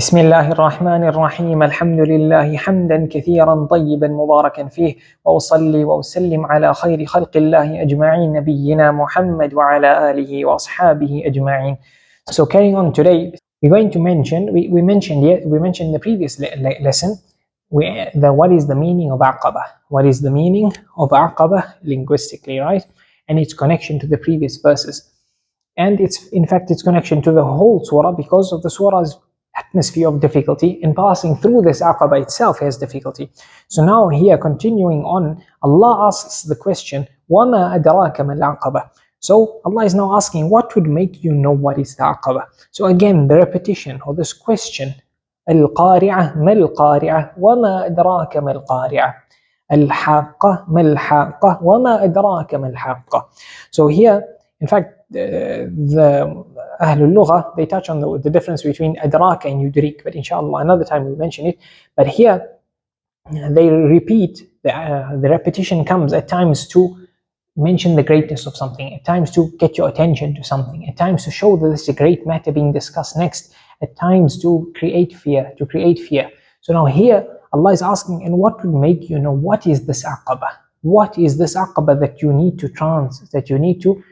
بسم الله الرحمن الرحيم الحمد لله حمدا كثيرا طيبا مباركا فيه وأصلي وأسلم على خير خلق الله أجمعين نبينا محمد وعلى آله وأصحابه أجمعين. So carrying on today, we're going to mention, we mentioned in the previous lesson what is the meaning of Aqaba. What is the meaning of Aqaba linguistically, right? And its connection to the previous verses. And in fact its connection to the whole surah, because of the surah's atmosphere of difficulty, and passing through this Aqaba itself has difficulty. So now here, continuing on, Allah asks the question, وَمَا أَدْرَاكَ مَا الْعَقَبَةُ. So Allah is now asking, what would make you know what is the Aqaba? So again, the repetition of this question, القارعة ما القارعة وما أدراك ما القارعة الحاقة ما الحاقة وما أدراك ما الحاقة. So here, in fact, the Ahlul Lugha, they touch on the difference between adraka and yudrik, but inshallah another time we'll mention it. But here they repeat, the repetition comes at times to mention the greatness of something, at times to get your attention to something, at times to show that this is a great matter being discussed next, at times to create fear, So now here Allah is asking, and what would make you know what is this Aqaba? What is this Aqaba that you need to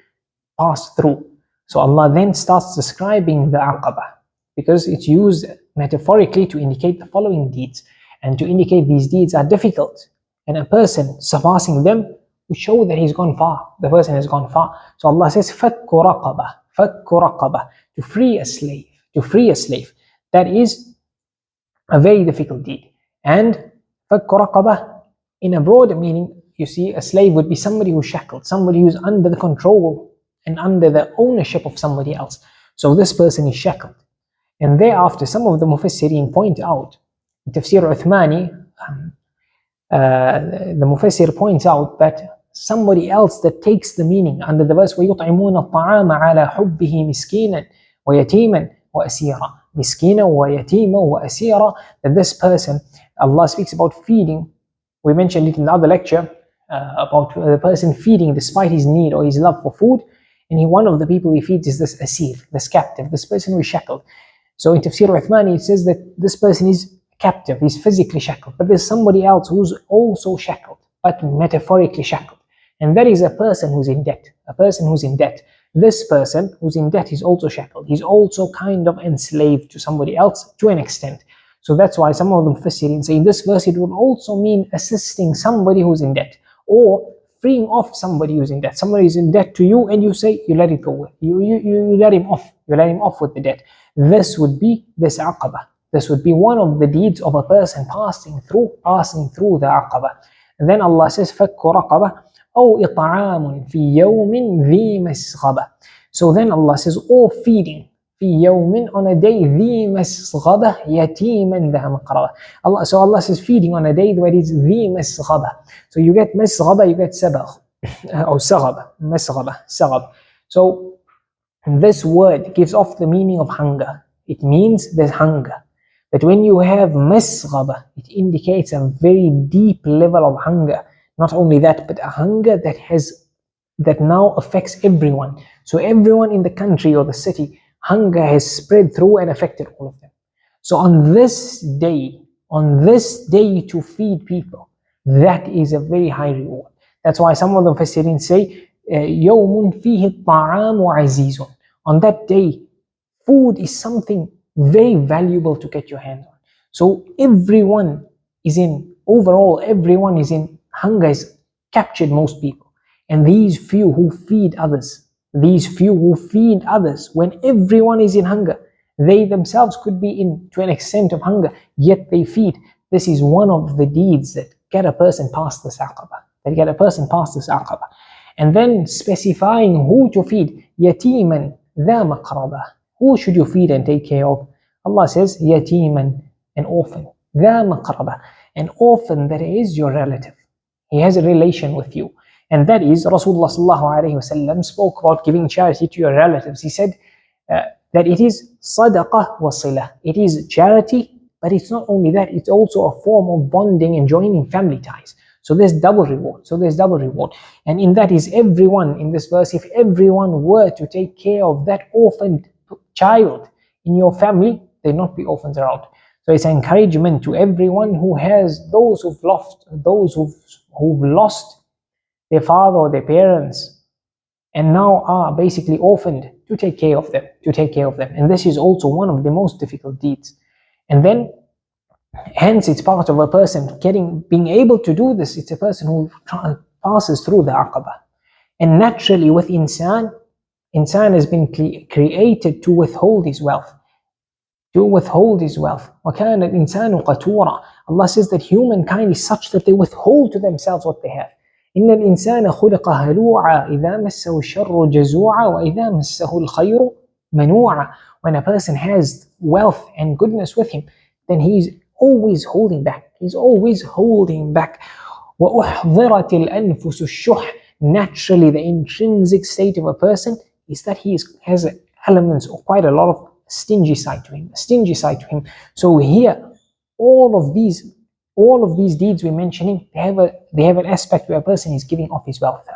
pass through? So Allah then starts describing the Aqaba, because it's used metaphorically to indicate the following deeds, and to indicate these deeds are difficult, and a person surpassing them would show that he's gone far, the person has gone far. So Allah says فَكُّ رَقَبَةٍ, to free a slave, that is a very difficult deed. And فَكُّ رَقَبَةٍ, in a broader meaning, you see, a slave would be somebody who's shackled, somebody who's under the control and under the ownership of somebody else. So this person is shackled. And thereafter, some of the Mufassirin point out, Tafsir Uthmani, the Mufassir points out that somebody else that takes the meaning under the verse وَيُطْعِمُونَ الطَّعَامَ عَلَى حُبِّهِ مِسْكِينًا وَيَتِيمًا وَأَسِيرًا, miskina wa yatima wa asira, that this person, Allah speaks about feeding. We mentioned it in the other lecture, about the person feeding despite his need or his love for food. And one of the people he feeds is this asir, this captive, this person who is shackled. So in Tafsir Uthmani it says that this person is captive, he's physically shackled, but there's somebody else who's also shackled, but metaphorically shackled. And that is a person who's in debt. This person who's in debt is also shackled. He's also kind of enslaved to somebody else to an extent. So that's why some of the Mufassirin say in this verse it would also mean assisting somebody who's in debt, or freeing off somebody who's in debt. Somebody is in debt to you, and you say you let it go. You let him off. You let him off with the debt. This would be this Aqaba. This would be one of the deeds of a person passing through the Aqaba. And then Allah says, فَكُّ رَقَبَةٍ أَوْ إِطْعَامٌ فِي يَوْمٍ ذِي مَسْغَبَةٍ. So then Allah says, or feeding, فِي يَوْمٍ, on a day, ذِي مَسْغَبَةٍ يَتِيمًا ذَا مَقْرَبَةٍ. So Allah says feeding on a day where it's ذِي مَسْغَبَةٍ. So you get مسغبة, you get sabagh, or saghab, saghab. So this word gives off the meaning of hunger. It means there's hunger. But when you have masghaba, it indicates a very deep level of hunger. Not only that, but a hunger that now affects everyone. So everyone in the country or the city, hunger has spread through and affected all of them. So on this day to feed people, that is a very high reward. That's why some of the Mufassirin say, يَوْمٌ فِيهِ الطَّعَامُ عَزِيزٌ. On that day, food is something very valuable to get your hand on. So everyone is in hunger has captured most people. And these few who feed others, when everyone is in hunger, they themselves could be to an extent of hunger, yet they feed. This is one of the deeds that get a person past this Aqaba. And then specifying who to feed, yatiman ذا مقربة. Who should you feed and take care of? Allah says, yatiman, an orphan. ذا مقربة, an orphan that is your relative. He has a relation with you. And that is, Rasulullah sallallahu alayhi wasallam spoke about giving charity to your relatives. He said that it is sadaqah wa silah. It is charity, but it's not only that, it's also a form of bonding and joining family ties. So there's double reward. And in that is everyone, in this verse, if everyone were to take care of that orphaned child in your family, there not be orphans around. So it's an encouragement to everyone who has those who've lost their father or their parents and now are basically orphaned, to take care of them, And this is also one of the most difficult deeds. And then, hence, it's part of a person being able to do this. It's a person who passes through the aqabah. And naturally, with insan has been created to withhold his wealth. وَكَانَ الْإِنسَانُ قَتُورًا. Allah says that humankind is such that they withhold to themselves what they have. إِنَّ الْإِنسَانَ خُلِقَ هَلُوعًا إِذَا مَسَّهُ الشَّرُّ جَزُوعًا وَإِذَا مَسَّهُ الْخَيْرُ مَنُوعًا. When a person has wealth and goodness with him, then he's always holding back. وَأُحْضِرَتِ الْأَنفُسُ الشُّحَّ. Naturally, the intrinsic state of a person is that he has elements or quite a lot of stingy side to him. So here, all of these deeds we're mentioning, they have an aspect where a person is giving off his wealth.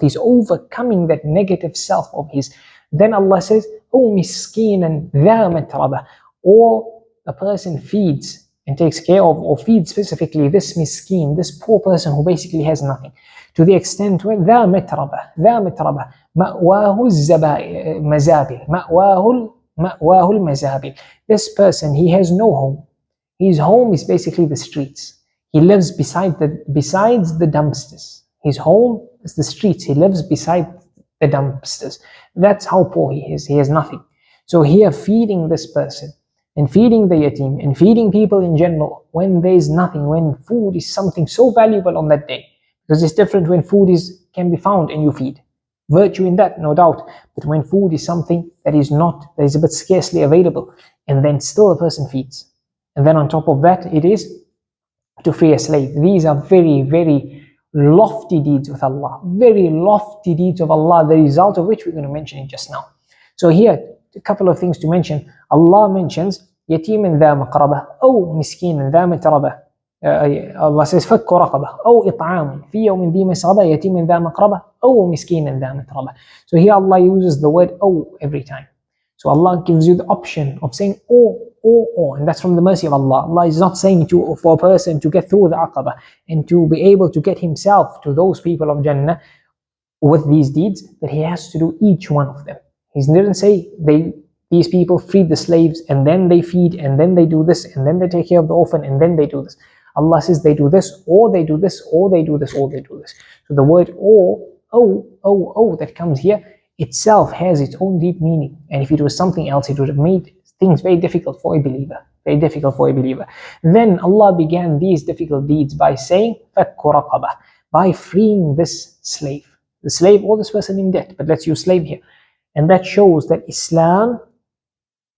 He's overcoming that negative self of his. Then Allah says, "O miskinan dha matraba," or a person feeds and takes care of, or feeds specifically this miskin, this poor person who basically has nothing, to the extent where dha matraba, ma'wahu mazabil. This person, he has no home. His home is basically the streets. He lives besides the dumpsters. His home is the streets. He lives beside the dumpsters. That's how poor he is. He has nothing. So here, feeding this person and feeding the yatim and feeding people in general when there is nothing, when food is something so valuable on that day, because it's different when food can be found and you feed. Virtue in that, no doubt. But when food is something that is a bit scarcely available, and then still a person feeds. And then on top of that, it is to free a slave. These are very, very lofty deeds with Allah. Very lofty deeds of Allah, the result of which we're going to mention in just now. So here, a couple of things to mention. Allah mentions يَتِيمًا ذَا مَقْرَبَةٍ أو مسكينا ذا متربة. Allah says فَكُّ رَقَبَةٍ أو إطعام في يوم ذي مسغبة يتيما ذا مقربة أو مسكينا ذا متربة. So here Allah uses the word "o" every time. So Allah gives you the option of saying "or," and that's from the mercy of Allah. Allah is not saying for a person to get through the aqabah and to be able to get himself to those people of Jannah with these deeds, that he has to do each one of them. He didn't say these people feed the slaves and then they feed and then they do this and then they take care of the orphan and then they do this. Allah says they do this or they do this or they do this or they do this. So the word "o" that comes here itself has its own deep meaning. And if it was something else, it would have made things very difficult for a believer. Then Allah began these difficult deeds by saying فَكُّ رَقَبَةٍ, by freeing this slave. The slave or this person in debt, but let's use slave here. And that shows that Islam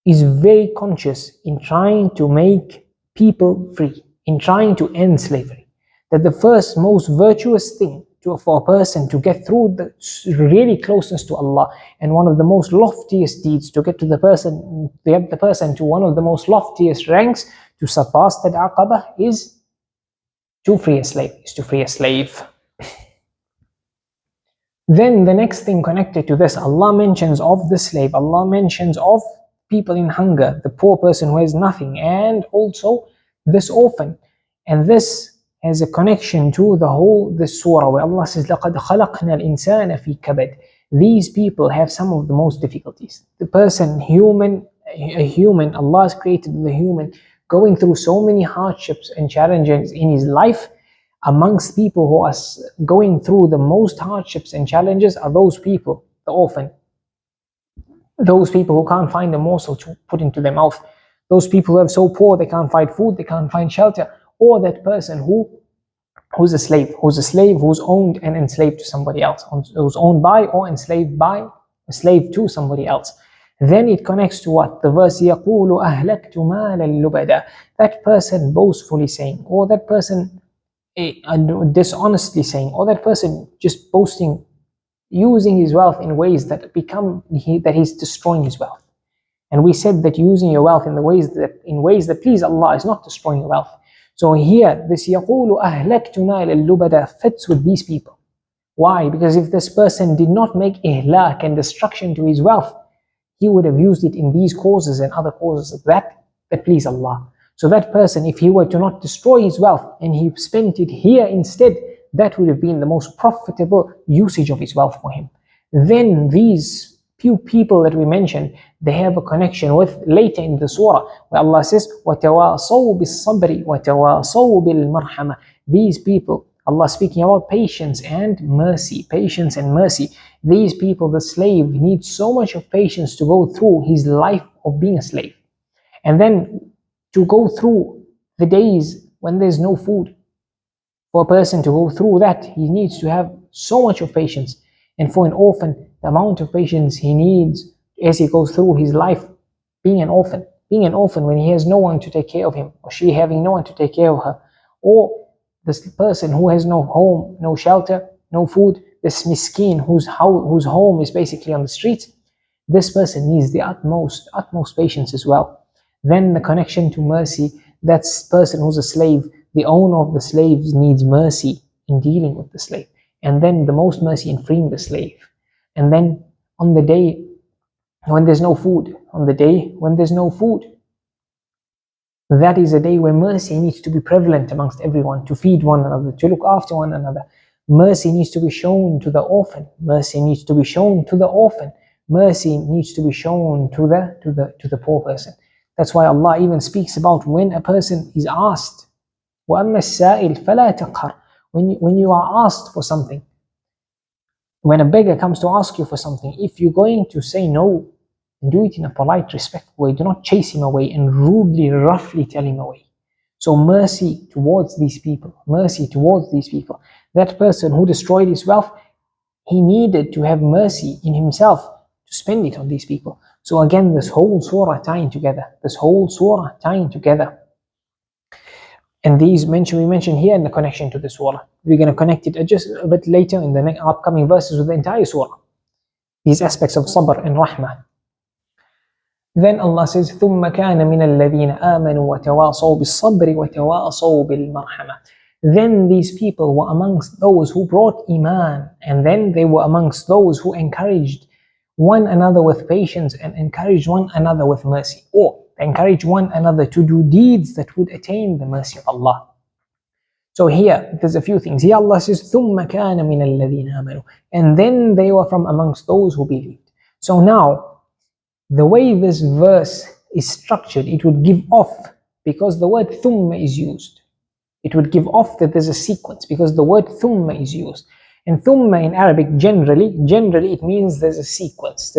is very conscious in trying to make people free, in trying to end slavery. That the first most virtuous thing for a person to get through the really closeness to Allah, and one of the most loftiest deeds to get the person to one of the most loftiest ranks, to surpass that aqabah, is to free a slave. Then the next thing connected to this, Allah mentions of the slave, Allah mentions of people in hunger, the poor person who has nothing, and also this orphan. And this has a connection to this surah where Allah says لَقَدْ خَلَقْنَا الْإِنسَانَ فِي كَبَدٍ. These people have some of the most difficulties. The person, a human, Allah has created the human going through so many hardships and challenges in his life. Amongst people who are going through the most hardships and challenges are those people, the orphan. Those people who can't find a morsel to put into their mouth. Those people who are so poor they can't find food, they can't find shelter. Or that person who's a slave, who's owned and enslaved to somebody else, who's owned by or enslaved by, a slave to somebody else. Then it connects to what? The verse يَقُولُ أَهْلَكْتُ مَالًا لُبَدًا. That person boastfully saying, or that person dishonestly saying, or that person just boasting, using his wealth in ways that he's destroying his wealth. And we said that using your wealth in ways that please Allah is not destroying your wealth. So here, this يَقُولُ أَهْلَكْتُ مَالًا لُبَدًا fits with these people. Why? Because if this person did not make ihlak and destruction to his wealth, he would have used it in these causes and other causes that please Allah. So that person, if he were to not destroy his wealth and he spent it here instead, that would have been the most profitable usage of his wealth for him. Then these few people that we mentioned, they have a connection with later in the surah where Allah says, وَتَوَاصَوْا بِالصَّبْرِ وَتَوَاصَوْا بِالْمَرْحَمَةِ. These people, Allah speaking about patience and mercy, patience and mercy. These people, the slave, needs so much of patience to go through his life of being a slave. And then to go through the days when there's no food. For a person to go through that, he needs to have so much of patience. And for an orphan, the amount of patience he needs as he goes through his life being an orphan. Being an orphan when he has no one to take care of him, or she having no one to take care of her. Or this person who has no home, no shelter, no food, this miskin whose home is basically on the streets. This person needs the utmost patience as well. Then the connection to mercy, that person who's a slave, the owner of the slaves needs mercy in dealing with the slave. And then the most mercy in freeing the slave. And then on the day when there's no food, that is a day where mercy needs to be prevalent amongst everyone, to feed one another, to look after one another. Mercy needs to be shown to the orphan. Mercy needs to be shown to the orphan. Mercy needs to be shown to the poor person. That's why Allah even speaks about when a person is asked, وَأَمَّا السَّائِلْ فَلَا تَقْهَرْ. When you are asked for something, when a beggar comes to ask you for something, if you're going to say no, do it in a polite, respectful way. Do not chase him away and rudely, roughly tell him away. So mercy towards these people, mercy towards these people. That person who destroyed his wealth, he needed to have mercy in himself to spend it on these people. So again, this whole surah tying together, And these we mentioned here in the connection to the surah. We're going to connect it just a bit later in the upcoming verses with the entire surah. These aspects of sabr and rahmah. Then Allah says, ثُمَّ كَانَ مِنَ الَّذِينَ آمَنُوا وَتَوَاصَوْا بِالصَّبْرِ وَتَوَاصَوْا بِالْمَرْحَمَةِ. Then these people were amongst those who brought iman, and then they were amongst those who encouraged one another with patience and encouraged one another with mercy, or encourage one another to do deeds that would attain the mercy of Allah. So here, there's a few things. Here Allah says, ثُمَّ كَانَ مِنَ الَّذِينَ آمَنُوا. And then they were from amongst those who believed. So now, the way this verse is structured, it would give off, because the word thumma is used. It would give off that there's a sequence, because the word thumma is used. And thumma in Arabic, generally it means there's a sequence.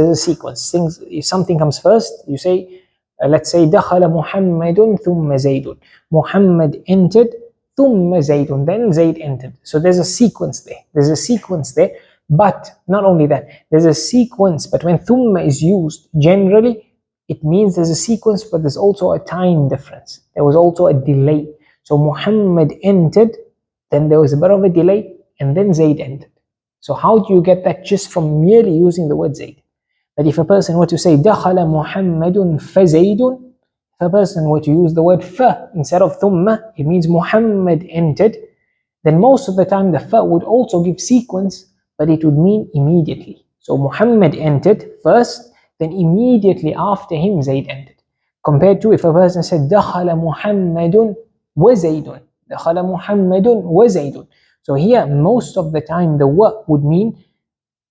Things, if something comes first, you say, let's say, دخل محمد ثم زيد. Muhammad entered, ثم زيد. Then Zayd entered. So there's a sequence there. But not only that, there's a sequence, but when thumma is used, generally, it means there's a sequence, but there's also a time difference. There was also a delay. So Muhammad entered, then there was a bit of a delay, and then Zayd entered. So how do you get that just from merely using the word Zayd? But if a person were to say, دَخَلَ مُحَمَّدٌ فَزَيْدٌ, if a person were to use the word fa instead of thumma, it means Muhammad entered, then most of the time the fa would also give sequence, but it would mean immediately. So Muhammad entered first, then immediately after him Zayd entered. Compared to if a person said, دَخَلَ مُحَمَّدٌ وَزَيْدٌ. دَخَلَ مُحَمَّدٌ وَزَيْدٌ. So here, most of the time, the wa would mean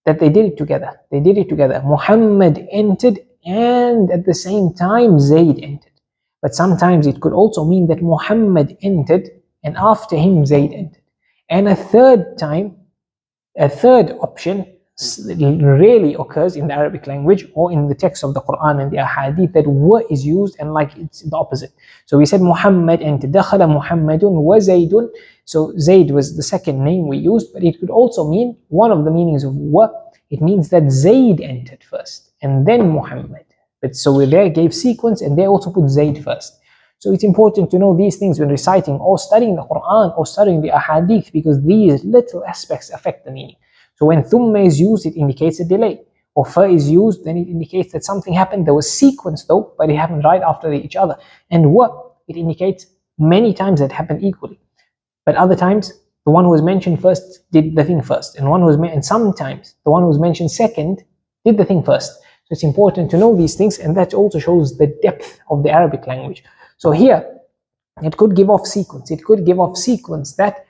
that they did it together. Muhammad entered, and at the same time, Zayd entered. But sometimes it could also mean that Muhammad entered, and after him, Zayd entered. And a third option rarely occurs in the Arabic language or in the text of the Quran and the Ahadith, that wa is used and like it's the opposite. So we said Muhammad entered, دَخَلَ مُحَمَّدٌ وَزَيْدٌ. So Zayd was the second name we used, but it could also mean, one of the meanings of wa, it means that Zayd entered first and then Muhammad. But so we there gave sequence, and they also put Zayd first. So it's important to know these things when reciting or studying the Quran or studying the Ahadith, because these little aspects affect the meaning. So when thumma is used, it indicates a delay. Or fa is used, then it indicates that something happened. There was sequence though, but it happened right after each other. And wa, it indicates many times that happened equally. But other times, the one who was mentioned first did the thing first. And sometimes the one who was mentioned second did the thing first. So it's important to know these things, and that also shows the depth of the Arabic language. So here, it could give off sequence. It could give off sequence that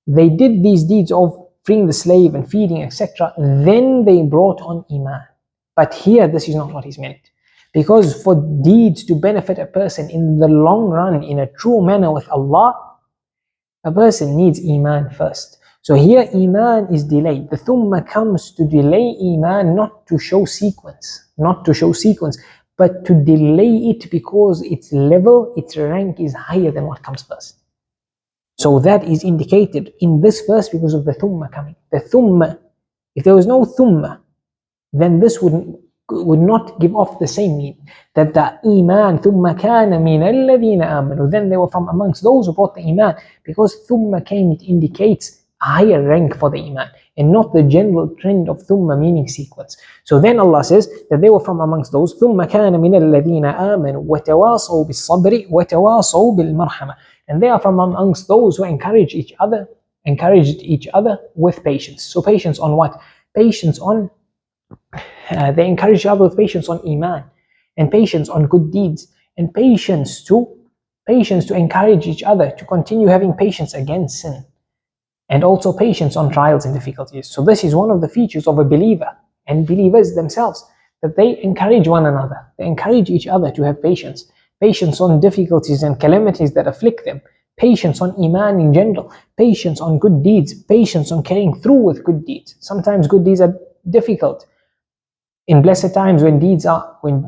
they did these deeds of freeing the slave and feeding, etc. Then they brought on Iman. But here, this is not what is meant. Because for deeds to benefit a person in the long run, in a true manner with Allah, a person needs Iman first. So here Iman is delayed. The thumma comes to delay Iman, not to show sequence, but to delay it because its level, its rank is higher than what comes first. So that is indicated in this verse because of the thumma coming. The thumma, if there was no thumma, then this would not give off the same meaning. That the Iman, thumma kana min alladhina amanu, then they were from amongst those who brought the Iman. Because thumma came, it indicates a higher rank for the Iman, and not the general trend of thumma meaning sequence. So then Allah says that they were from amongst those, thumma kana min alladhina amanu wa tawasaw bis sabri wa tawasaw bil marhama. And they are from amongst those who encouraged each other with patience. So patience on what? Patience on they encourage each other with patience on Iman, and patience on good deeds, and patience to encourage each other to continue having patience against sin, and also patience on trials and difficulties. So this is one of the features of a believer and believers themselves, that they encourage one another, they encourage each other to have patience on difficulties and calamities that afflict them, patience on Iman in general, patience on good deeds, patience on carrying through with good deeds. Sometimes good deeds are difficult. In blessed times when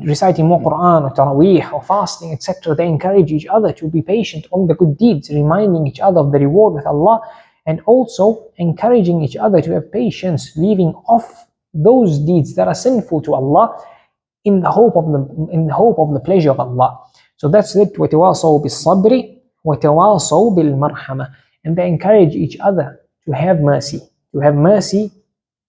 reciting more Quran or Taraweeh or fasting, etc., they encourage each other to be patient on the good deeds, reminding each other of the reward with Allah, and also encouraging each other to have patience, leaving off those deeds that are sinful to Allah in the hope of the pleasure of Allah. So that's it. وَتَوَاصَوْا بِالصَّبْرِ وَتَوَاصَوْا بِالْمَرْحَمَةِ. And they encourage each other to have mercy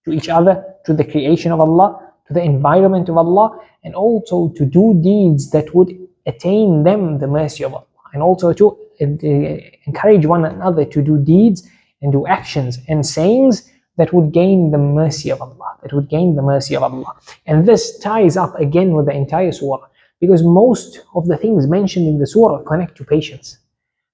to each other, to the creation of Allah, to the environment of Allah, and also to do deeds that would attain them the mercy of Allah, and also to encourage one another to do deeds and do actions and sayings that would gain the mercy of Allah, And this ties up again with the entire surah, because most of the things mentioned in the surah connect to patience.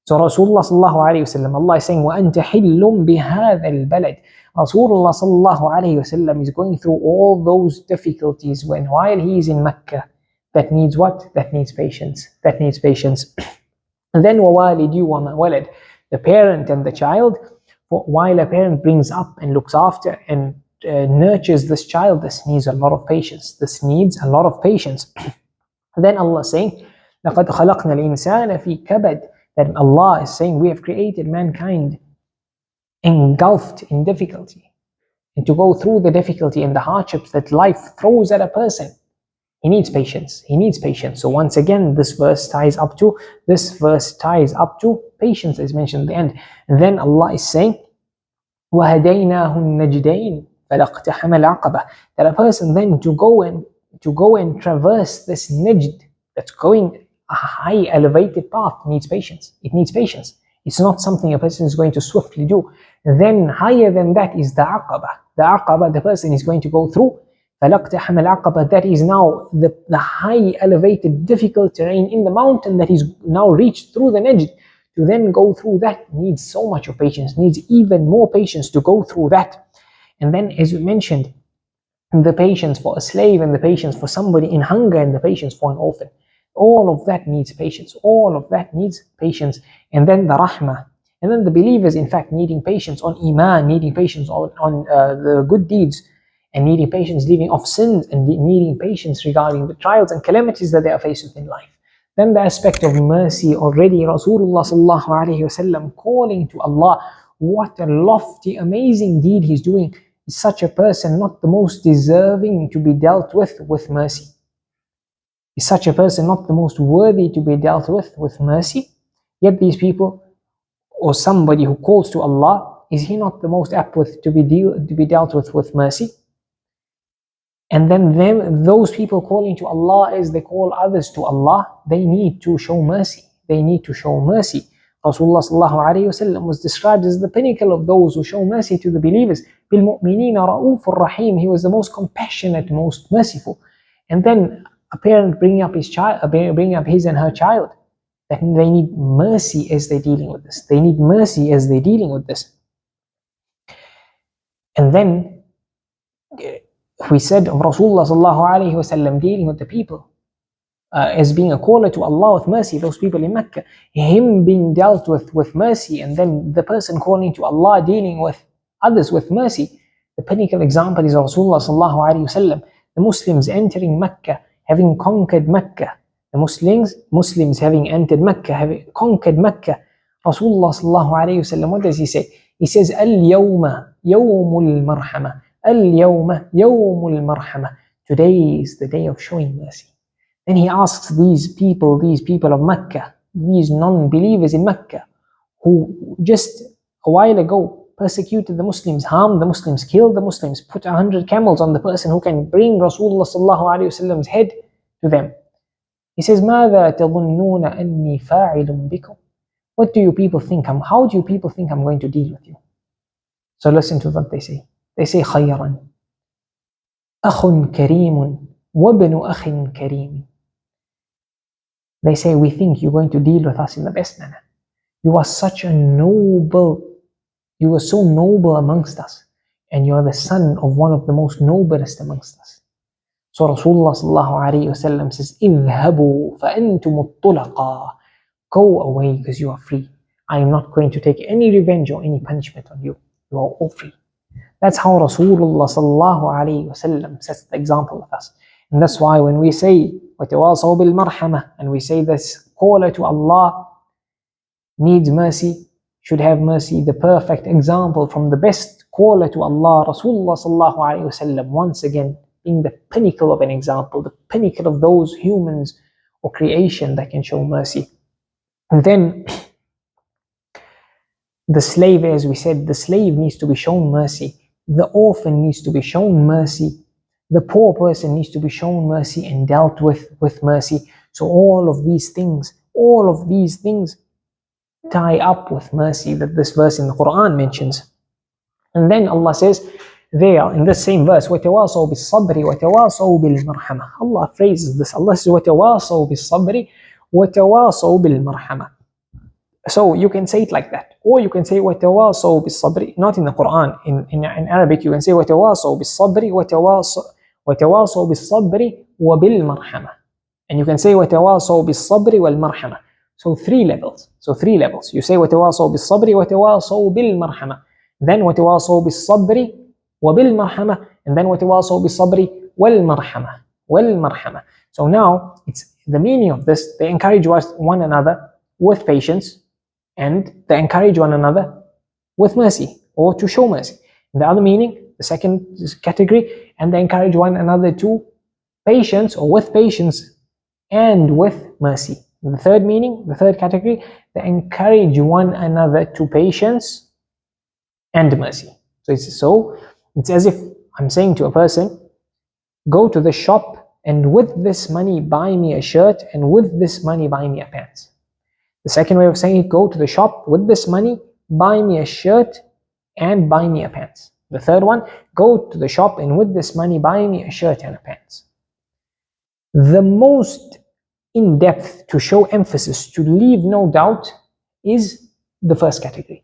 So Rasulullah sallallahu alayhi wasallam, Allah is saying, وَأَنْتَ حِلٌّ بِهَذَا الْبَلَدِ. Rasulullah sallallahu alayhi wasallam is going through all those difficulties while he is in Mecca. That needs what? That needs patience. And then وَوَالِدِي وَمَا وَلَدْ. The parent and the child, while a parent brings up and looks after and nurtures this child, this needs a lot of patience. Then Allah is saying, لَقَدْ خَلَقْنَا الْإِنسَانَ فِي كَبَدٍ. That Allah is saying, we have created mankind engulfed in difficulty, and to go through the difficulty and the hardships that life throws at a person, he needs patience. So once again, this verse ties up to patience, as mentioned at the end. And then Allah is saying, وَهَدَيْنَاهُ النَّجْدَيْنِ فَلَاقْتَحَمَ الْعَقَبَةِ. That a person then to go and traverse this najd, that's going a high elevated path, needs patience. It needs patience. It's not something a person is going to swiftly do. Then higher than that is the aqaba. The person is going to go through فَلَقْتَحَمَ الْعَقَبَةِ. That is now the high elevated difficult terrain in the mountain that is now reached through the najd. To then go through that needs so much of patience, needs even more patience to go through that. And then, as we mentioned, the patience for a slave, and the patience for somebody in hunger, and the patience for an orphan. All of that needs patience. And then the rahmah. And then the believers, in fact, needing patience on Iman, needing patience on the good deeds, and needing patience leaving off sins, and needing patience regarding the trials and calamities that they are faced with in life. Then the aspect of mercy, already Rasulullah sallallahu alayhi wasallam calling to Allah, what a lofty, amazing deed he's doing. Is such a person not the most deserving to be dealt with mercy? Is such a person not the most worthy to be dealt with mercy? Yet these people, or somebody who calls to Allah, is he not the most apt to be dealt with mercy? And then those people calling to Allah, as they call others to Allah, they need to show mercy. Rasulullah sallallahu alayhi wasallam was described as the pinnacle of those who show mercy to the believers. بِالْمُؤْمِنِينَ رَؤُوفٌ رَحِيمٌ. He was the most compassionate, most merciful. And then a parent bringing up his and her child, that they need mercy as they're dealing with this. They need mercy as they're dealing with this. And then we said of Rasulullah sallallahu alayhi wasallam dealing with the people as being a caller to Allah with mercy, those people in Mecca, him being dealt with mercy, and then the person calling to Allah dealing with others with mercy. The pinnacle example is Rasulullah sallallahu alayhi wasallam, the Muslims entering Mecca, having conquered Mecca. The Muslims having entered Mecca, having conquered Mecca. Rasulullah sallallahu alayhi wasallam, what does he say? He says, Al-yawma yawmul marhama. Al-yawma yawmul marhama. Today is the day of showing mercy. Then he asks these people of Mecca, these non-believers in Mecca, who just a while ago persecuted the Muslims, harmed the Muslims, killed the Muslims, put 100 camels on the person who can bring Rasulullah sallallahu alayhi wasallam's head to them. He says, ماذا تظنون أني فاعل بكم? What do you people think? How do you people think I'm going to deal with you? So listen to what they say. They say, خيرا أخ كريم وابن أخ كريم. They say, we think you're going to deal with us in the best manner. You are so noble amongst us, and you are the son of one of the most noblest amongst us. So Rasulullah sallallahu alayhi wasallam says, اذهبوا فأنتم الطلقاء. Go away because you are free. I am not going to take any revenge or any punishment on you. You are all free. That's how Rasulullah sallallahu alayhi wasallam sets the example with us. And that's why when we say وَتَوَاصَوْا بِالْمَرْحَمَةِ, and we say this caller to Allah needs mercy, should have mercy, the perfect example from the best caller to Allah, Rasulullah sallallahu alayhi wasallam, once again being the pinnacle of an example, the pinnacle of those humans or creation that can show mercy. And then the slave, as we said, the slave needs to be shown mercy. The orphan needs to be shown mercy. The poor person needs to be shown mercy and dealt with mercy. So all of these things tie up with mercy that this verse in the Quran mentions. And then Allah says there in this same verse, وَتَوَاصَوْا بِالصَّبْرِ وَتَوَاصَوْا بِالْمَرْحَمَةِ. Allah phrases this. Allah says, وَتَوَاصَوْا بِالصَّبْرِ وَتَوَاصَوْا بِالْمَرْحَمَةِ. So you can say it like that. Or you can say وَتَوَاصَوْا بِالصَّبْرِ. Not in the Quran. In Arabic you can say وَتَوَاصَوْا بِالصَّبْرِ وَتَوَاصَوْا بِالصَّبْرِ وَبِالْمَرْحَمَةِ. And you can say وَتَوَاصَوْا بِالصَّبْرِ وَالْمَرْحَمَةِ. So three levels. You say وَتَوَاصَوْا بِالصَّبْرِ وَتَوَاصَوْا بِالْمَرْحَمَةِ. Then وَتَوَاصَوْا بِالصَّبْرِ وَبِالْمَرْحَمَةِ. And then وَتَوَاصَوْا بِالصَّبْرِ وَالْمَرْحَمَةِ. So now it's the meaning of this. They encourage one another with patience, and they encourage one another with mercy, or to show mercy. And the other meaning, the second category, and they encourage one another to patience, or with patience and with mercy. And the third meaning, the third category, they encourage one another to patience and mercy. So it's as if I'm saying to a person, go to the shop and with this money buy me a shirt, and with this money buy me a pants. The second way of saying it, go to the shop with this money, buy me a shirt and buy me a pants. The third one, go to the shop and with this money buy me a shirt and a pants. The most in-depth, to show emphasis, to leave no doubt, is the first category.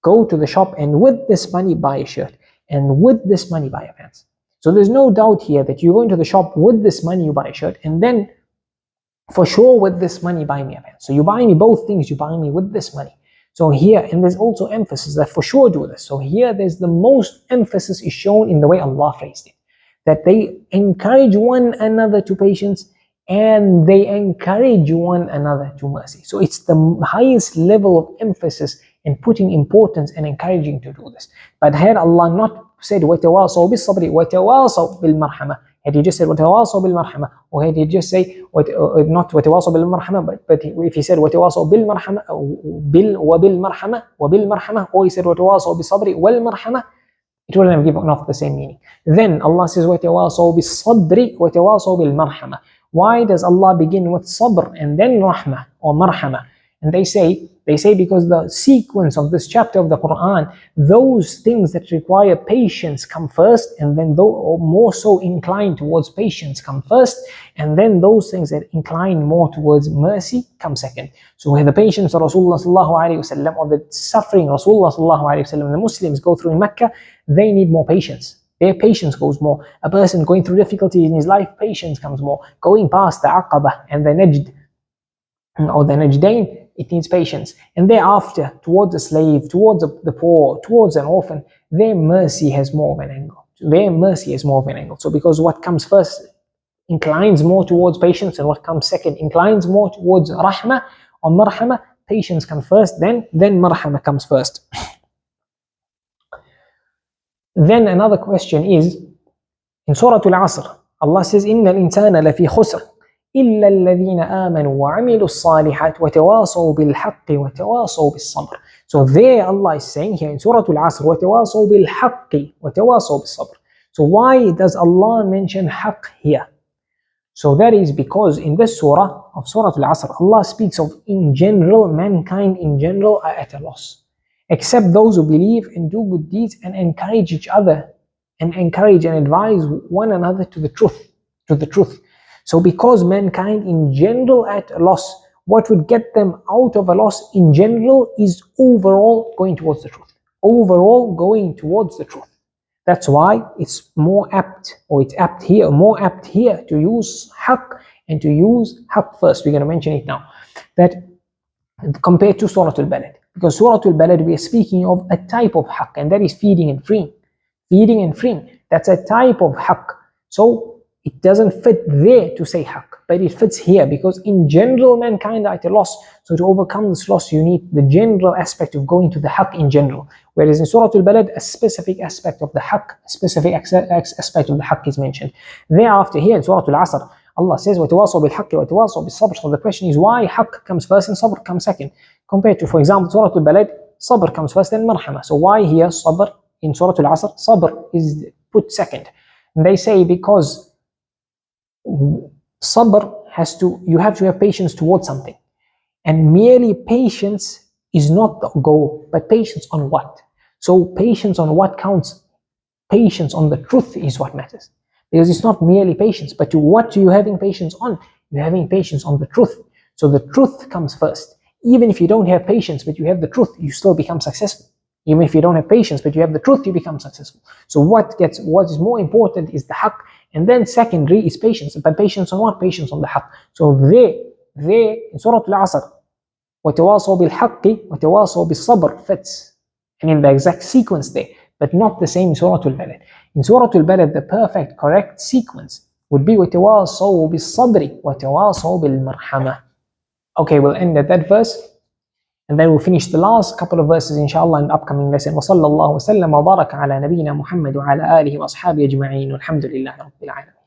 Go to the shop and with this money buy a shirt, and with this money buy a pants. So there's no doubt here that you go into the shop with this money, you buy a shirt, and then for sure with this money buy me a pants. So you buy me both things, you buy me with this money. So here, and there's also emphasis that for sure do this. So here there's the most emphasis is shown in the way Allah phrased it, that they encourage one another to patience and they encourage one another to mercy. So it's the highest level of emphasis in putting importance and encouraging to do this. But had Allah not said وَتَوَاصَوْا بِالصَّبْرِ وَتَوَاصَوْا بِالْمَرْحَمَةِ, had he just said وَتَوَاصَوْا بِالْمَرْحَمَةِ, or had he just say not وَتَوَاصَوْا بِالْمَرْحَمَةِ, but if he said وَتَوَاصَوْا بِالْمَرْحَمَةِ وَبِالْمَرْحَمَةِ, or he said وَتَوَاصَوْا بِالصَّبْرِ وَالْمَرْحَمَةِ, it wouldn't have given off the same meaning. Then Allah says وَتَوَاصَوْا بِالصَّبْرِ وَتَوَاصَوْا بِالْمَرْحَمَةِ. Why does Allah begin with sabr and then rahmah or marhamah? And they say because the sequence of this chapter of the Quran, those things that require patience come first, and then or more so incline towards patience come first, and then those things that incline more towards mercy come second. So where the patience of Rasulullah sallallahu alaihi wasallam, or the suffering Rasulullah sallallahu alaihi wasallam, the Muslims go through in Mecca, they need more patience. Their patience goes more. A person going through difficulty in his life, patience comes more. Going past the Aqaba and the Najd, or the Najdain, it needs patience. And thereafter, towards a slave, towards the poor, towards an orphan, their mercy has more of an angle. Their mercy has more of an angle. So because what comes first inclines more towards patience, and what comes second inclines more towards rahmah or marhamah, patience comes first, then marhamah comes first. Then another question is, in Surah al Asr, Allah says, إِنَّ الْإِنسَانَ لَفِي خُسْرٍ إِلَّا الَّذِينَ آمَنُوا وَعَمِلُوا الصَّالِحَاتِ وَتَوَاصَوْا بِالْحَقِّ وَتَوَاصَوْا بِالصَّبْرِ. So there Allah is saying here in Surah Al-Asr, وَتَوَاصَوْا بِالْحَقِّ وَتَوَاصَوْا بِالصَّبْرِ. So why does Allah mention haqq here? So that is because in this surah of Surah Al-Asr, Allah speaks of in general, mankind in general are at a loss, except those who believe and do good deeds and encourage each other, and encourage and advise one another to the truth. So because mankind in general at a loss, what would get them out of a loss in general is overall going towards the truth. Overall going towards the truth. That's why it's more apt, or it's apt here, more apt here to use haqq and to use haqq first. We're going to mention it now. That compared to Surah al Balad. Because Surah al Balad, we are speaking of a type of haqq, and that is feeding and freeing. Feeding and freeing. That's a type of haqq. So it doesn't fit there to say haqq, but it fits here because in general mankind are at a loss. So to overcome this loss, you need the general aspect of going to the haqq in general. Whereas in Surah al Balad, a specific aspect of the haqq, a specific aspect of the haqq is mentioned. Thereafter, here in Surah al Asr, Allah says, وَتَوَاصَوْا بِالْحَقِّ وَتَوَاصَوْا بِالصَّبْرِ. So the question is, why haqq comes first and sabr comes second? Compared to, for example, Surah al Balad, sabr comes first and marhamah. So why here sabr in Surah al Asr, sabr is put second? And they say because sabr you have to have patience towards something, and merely patience is not the goal, but patience on what? So patience on what counts? Patience on the truth is what matters, because it's not merely patience, but to what are you having patience on? You're having patience on the truth. So the truth comes first. Even if you don't have patience but you have the truth, you still become successful. Even if you don't have patience but you have the truth, you become successful. So what is more important is the haqq, and then secondary is patience. But patience on what? Patience on the haqq. So they in Surah Al-Asr, وَتَوَاصَوْا بِالْحَقِّ وَتَوَاصَوْا بِالصَّبْرِ fits, and in the exact sequence there, but not the same in Surah Al-Balad. In Surah Al-Balad, the perfect, correct sequence would be وَتَوَاصَوْا بِالصَّبْرِ وَتَوَاصَوْا بِالْمَرْحَمَةِ. Okay, we'll end at that verse, and then we'll finish the last couple of verses inshallah in the upcoming lesson. وصلى الله وسلم وبارك على نبينا محمد وعلى آله وأصحابه أجمعين والحمد لله رب العالمين.